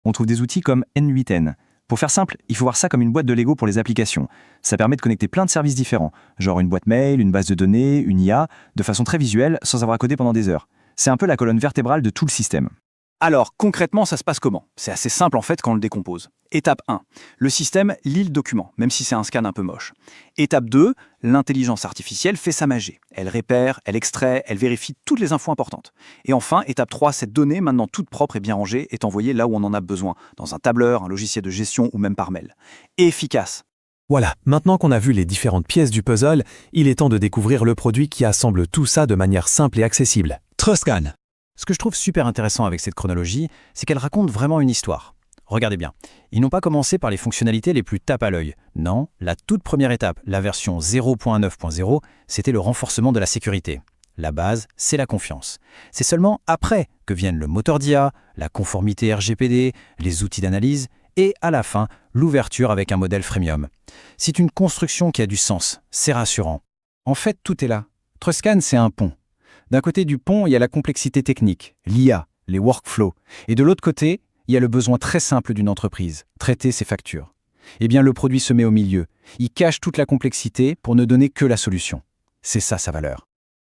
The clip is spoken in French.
on trouve des outils comme N8N. Pour faire simple, il faut voir ça comme une boîte de Lego pour les applications. Ça permet de connecter plein de services différents, genre une boîte mail, une base de données, une IA, de façon très visuelle, sans avoir à coder pendant des heures. C'est un peu la colonne vertébrale de tout le système. Alors, concrètement, ça se passe comment? C'est assez simple en fait quand on le décompose. Étape 1. Le système lit le document, même si c'est un scan un peu moche. Étape 2. L'intelligence artificielle fait sa magie. Elle répère, elle extrait, elle vérifie toutes les infos importantes. Et enfin, étape 3. Cette donnée, maintenant toute propre et bien rangée, est envoyée là où on en a besoin, dans un tableur, un logiciel de gestion ou même par mail. Efficace. Voilà, maintenant qu'on a vu les différentes pièces du puzzle, il est temps de découvrir le produit qui assemble tout ça de manière simple et accessible. TrustScan. Ce que je trouve super intéressant avec cette chronologie, c'est qu'elle raconte vraiment une histoire. Regardez bien, ils n'ont pas commencé par les fonctionnalités les plus tape à l'œil. Non, la toute première étape, la version 0.9.0, c'était le renforcement de la sécurité. La base, c'est la confiance. C'est seulement après que viennent le moteur d'IA, la conformité RGPD, les outils d'analyse et, à la fin, l'ouverture avec un modèle freemium. C'est une construction qui a du sens, c'est rassurant. En fait, tout est là. TrustScan, c'est un pont. D'un côté du pont, il y a la complexité technique, l'IA, les workflows. Et de l'autre côté, il y a le besoin très simple d'une entreprise, traiter ses factures. Eh bien, le produit se met au milieu. Il cache toute la complexité pour ne donner que la solution. C'est ça sa valeur.